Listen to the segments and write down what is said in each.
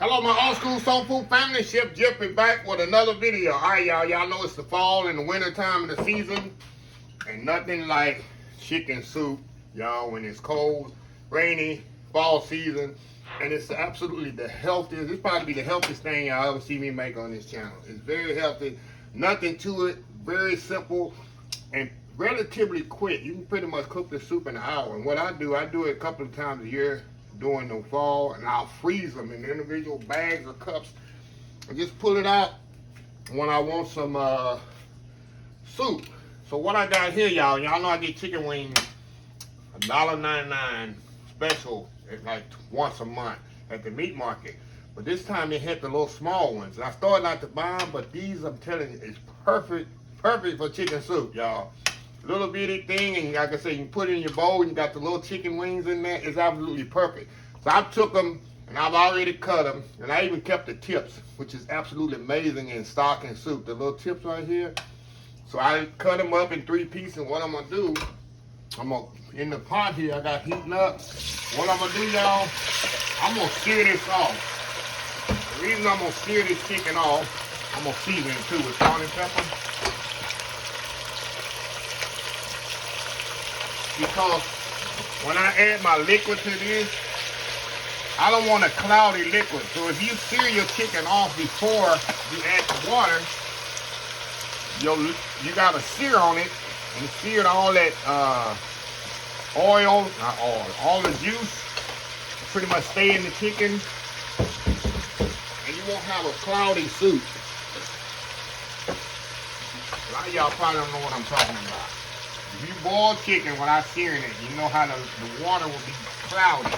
Hello, my old school soul food family. Chef Jeffrey back with another video. All right, y'all. Y'all know it's the fall and the winter time of the season. Ain't nothing like chicken soup, y'all, when it's cold, rainy, fall season. And it's absolutely the healthiest. It's probably the healthiest thing y'all ever see me make on this channel. It's very healthy. Nothing to it. Very simple and relatively quick. You can pretty much cook the soup in an hour. And what I do it a couple of times a year during the fall, and I'll freeze them in individual bags or cups and just pull it out when I want some soup. So what I got here, y'all know I get chicken wings $1.99 special at like once a month at the meat market. But this time they had the little small ones. And I started not to buy them, but these, I'm telling you, is perfect for chicken soup, y'all. Little bitty thing, and like I said, you can put it in your bowl, and you got the little chicken wings in there. It's absolutely perfect. So I took them, and I've already cut them, and I even kept the tips, which is absolutely amazing in stock and soup. The little tips right here. So I cut them up in 3 pieces, and what I'm gonna do, in the pot here, I got heating up. What I'm gonna do, y'all, I'm gonna sear this off. The reason I'm gonna sear this chicken off, I'm gonna season it too with salt and pepper. Because when I add my liquid to this, I don't want a cloudy liquid. So if you sear your chicken off before you add the water, you got to sear on it and sear all that oil, not oil, all the juice pretty much stay in the chicken, and you won't have a cloudy soup. A lot of y'all probably don't know what I'm talking about. If you boil chicken without searing it, you know how the water will be cloudy.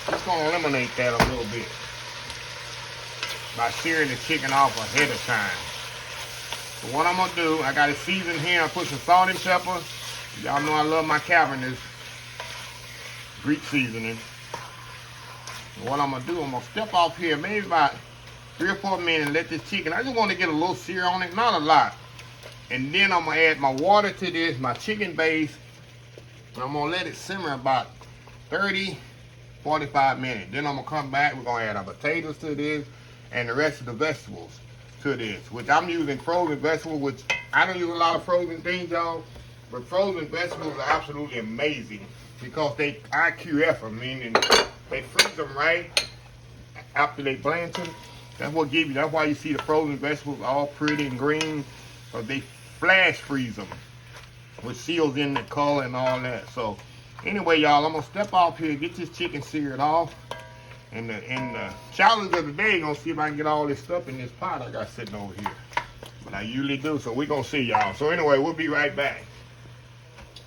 It's going to eliminate that a little bit by searing the chicken off ahead of time. So what I'm going to do, I got it seasoned here. I put some salt and pepper. Y'all know I love my cavernous Greek seasoning. And what I'm going to do, I'm going to step off here maybe about 3 or 4 minutes and let this chicken, I just want to get a little sear on it, not a lot. And then I'm going to add my water to this, my chicken base, and I'm going to let it simmer about 30, 45 minutes. Then I'm going to come back, we're going to add our potatoes to this and the rest of the vegetables to this, which I'm using frozen vegetables, which I don't use a lot of frozen things, y'all, but frozen vegetables are absolutely amazing because they IQF them, meaning they freeze them right after they blanch them. That's why you see the frozen vegetables all pretty and green, because they flash freeze them, which seals in the color and all that. So anyway, y'all, I'm gonna step off here, get this chicken seared off, and the challenge of the day is gonna see if I can get all this stuff in this pot I got sitting over here. But I usually do, so we're gonna see, y'all. So anyway, we'll be right back.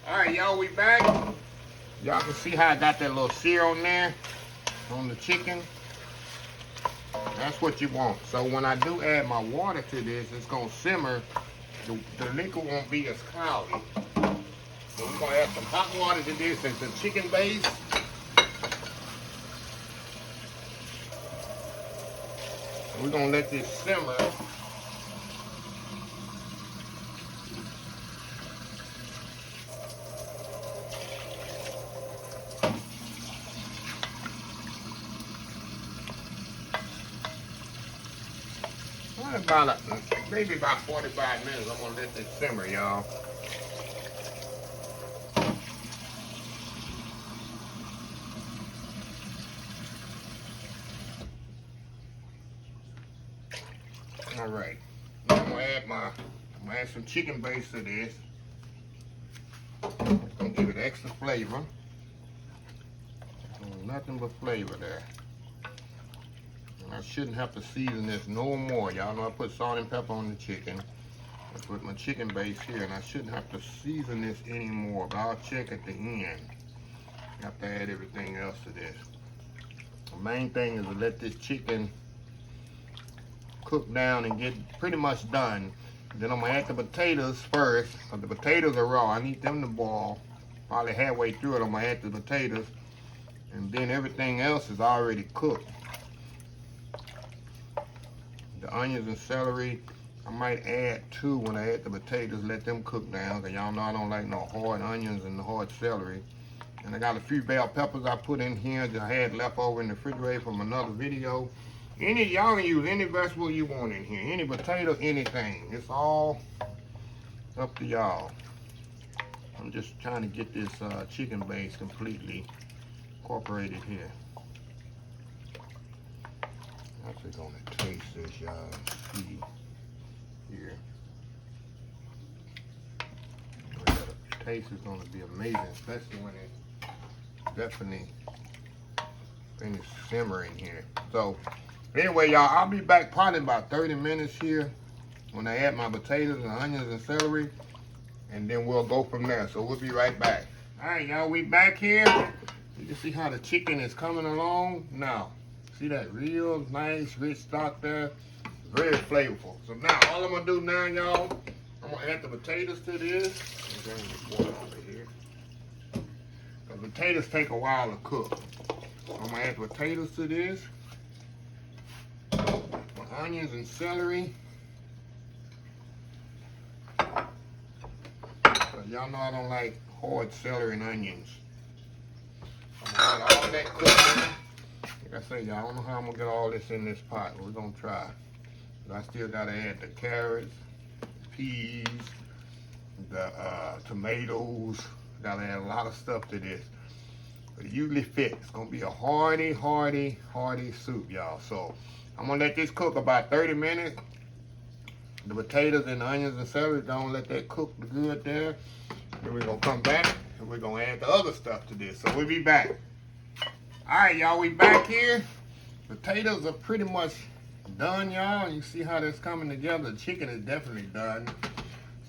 All right, y'all, we back. Y'all can see how I got that little sear on there on the chicken. That's what you want. So when I do add my water to this, it's gonna simmer. The liquid won't be as cloudy. So we're gonna add some hot water to this and some chicken base. We're gonna let this simmer. Maybe about 45 minutes. I'm gonna let this simmer, y'all. All right. Now I'm gonna add some chicken base to this. It's gonna give it extra flavor. Nothing but flavor there. I shouldn't have to season this no more. Y'all know I put salt and pepper on the chicken. I put my chicken base here, and I shouldn't have to season this anymore, but I'll check at the end. I have to add everything else to this. The main thing is to let this chicken cook down and get pretty much done. Then I'm gonna add the potatoes first, because the potatoes are raw. I need them to boil. Probably halfway through it, I'm gonna add the potatoes, and then everything else is already cooked. The onions and celery, I might add too when I add the potatoes, let them cook down, because y'all know I don't like no hard onions and the hard celery. And I got a few bell peppers I put in here that I had left over in the refrigerator from another video. Y'all can use any vegetable you want in here. Any potato, anything. It's all up to y'all. I'm just trying to get this chicken base completely incorporated here. Actually gonna taste this, y'all. See here. The taste is gonna be amazing, especially when it definitely finished simmering here. So anyway, y'all, I'll be back probably about 30 minutes here when I add my potatoes and onions and celery, and then we'll go from there. So we'll be right back. All right, y'all, we back here. You can see how the chicken is coming along now. See that real nice, rich stock there? Very flavorful. So now, all I'm gonna do now, y'all, I'm gonna add the potatoes to this. Bring this water over here. The potatoes take a while to cook. So I'm gonna add potatoes to this. My onions and celery. Y'all know I don't like hard celery and onions. I'm gonna let all that cook in. Like I say, y'all, I don't know how I'm gonna get all this in this pot. We're gonna try. But I still gotta add the carrots, peas, the tomatoes. Gotta add a lot of stuff to this. But it usually fits. It's gonna be a hearty soup, y'all. So I'm gonna let this cook about 30 minutes. The potatoes and the onions and celery, don't let that cook good there. Then we're gonna come back and we're gonna add the other stuff to this. So we'll be back. All right, y'all, we back here. Potatoes are pretty much done, y'all. You see how that's coming together. The chicken is definitely done.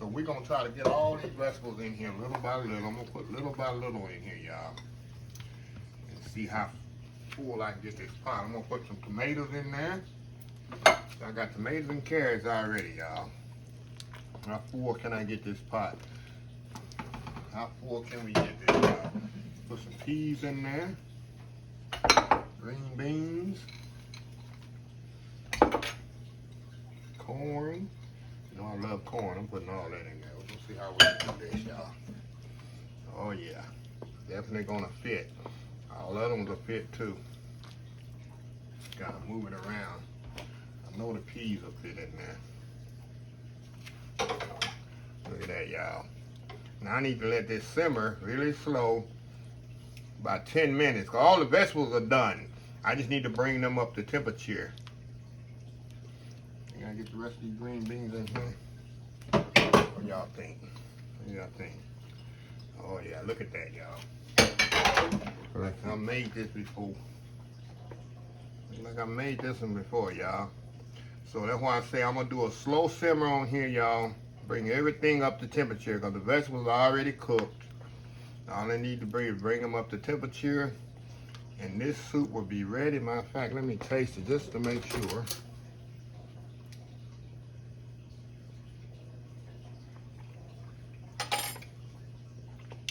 So we're gonna try to get all these vegetables in here little by little. I'm gonna put little by little in here, y'all. And see how full I can get this pot. I'm gonna put some tomatoes in there. I got tomatoes and carrots already, y'all. How full can I get this pot? How full can we get this, y'all? Put some peas in there. Green beans. Corn. You know I love corn. I'm putting all that in there. We're gonna see how we do this, y'all. Oh yeah. Definitely gonna fit. All of them will fit too. Gotta move it around. I know the peas will fit in there. Look at that, y'all. Now I need to let this simmer really slow about 10 minutes. Cause all the vegetables are done. I just need to bring them up to temperature. I gotta get the rest of these green beans in here. What y'all think? What y'all think? Oh yeah, look at that, y'all. Like I made this before. Like I made this one before, y'all. So that's why I say I'm gonna do a slow simmer on here, y'all. Bring everything up to temperature because the vegetables are already cooked. All I need to bring them up to temperature, and this soup will be ready. Matter of fact, let me taste it just to make sure.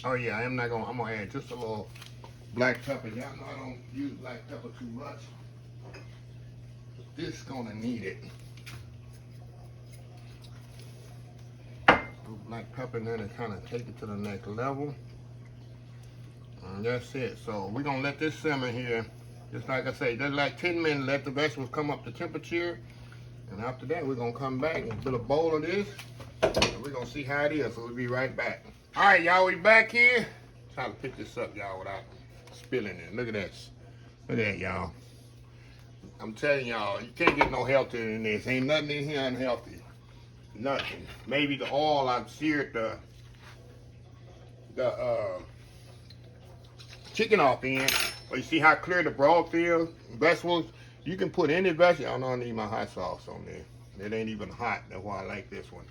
Oh yeah, I'm gonna add just a little black pepper. Y'all know I don't use black pepper too much. This gonna need it. Black pepper, and then it kind of take it to the next level. And that's it. So we're gonna let this simmer here. Just like I say, just like 10 minutes, let the vegetables come up to temperature. And after that, we're gonna come back and put a bowl of this. And we're gonna see how it is. So we'll be right back. All right, y'all, we back here. Try to pick this up, y'all, without spilling it. Look at this. Look at that, y'all. I'm telling y'all, you can't get no healthier than this. Ain't nothing in here unhealthy. Nothing. Maybe the oil I've seared the chicken off in. But you see how clear the broth is? Vegetables, you can put any vegetable. I don't need my hot sauce on there. It ain't even hot. That's why I like this one.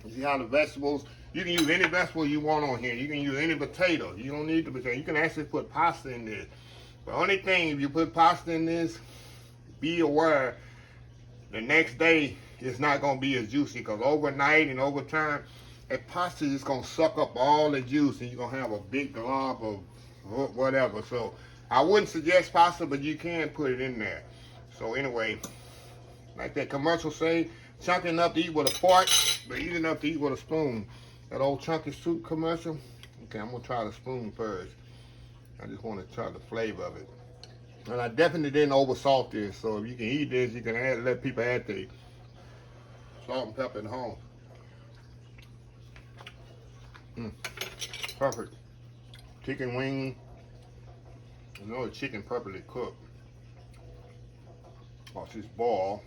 You see how the vegetables, you can use any vegetable you want on here. You can use any potato. You don't need the potato. You can actually put pasta in this. The only thing, if you put pasta in this, be aware the next day it's not going to be as juicy because overnight and over time, that pasta is going to suck up all the juice and you're going to have a big glob of whatever. So I wouldn't suggest pasta, but you can put it in there. So anyway, like that commercial say, chunky enough to eat with a fork, but eat enough to eat with a spoon. That old chunky soup commercial. Okay, I'm going to try the spoon first. I just want to try the flavor of it. And I definitely didn't over salt this. So if you can eat this, you can let people add the salt and pepper at home. Perfect. Chicken wing. You know the chicken perfectly cooked. Watch this ball.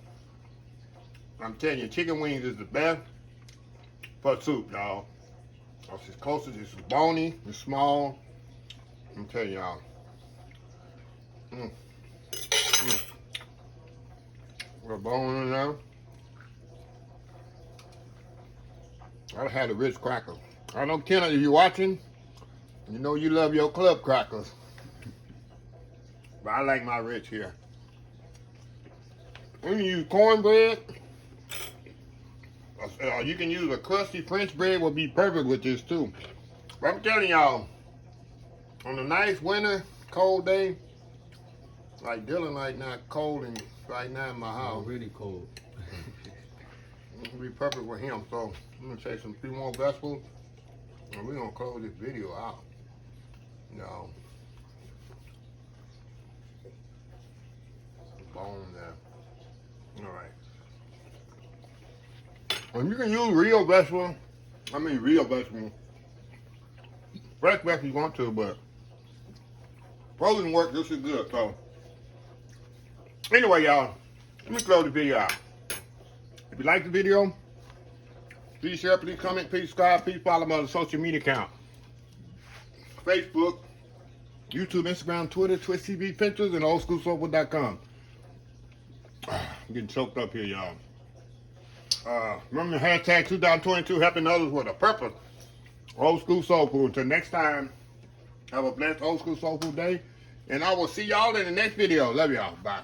I'm telling you, chicken wings is the best for soup, y'all. It's closest, it's bony, it's small. I'm telling y'all. Got a bone in there. I had a rich cracker. I know, Kenneth, if you're watching, you know you love your club crackers. But I like my rich here. You can use cornbread. You can use a crusty French bread, will be perfect with this too. But I'm telling y'all, on a nice winter, cold day, like Dylan like not cold and right now in my house. Really cold. It'll be perfect with him. So I'm gonna take some few more vegetables and we're gonna close this video out. No. Bone there. Alright. Well, you can use real vegetables. I mean real vegetables. Fresh vegetables you want to, but frozen work just as good. So anyway, y'all, let me close the video out. If you like the video, please share, please comment, please subscribe, please follow my social media account. Facebook, YouTube, Instagram, Twitter, Twitch TV, Pinterest, and oldschoolsoulfood.com. I'm getting choked up here, y'all. Remember the hashtag 2022, helping others with a purpose. Old School Soul Food. Until next time, have a blessed Old School Soul Food day. And I will see y'all in the next video. Love y'all. Bye.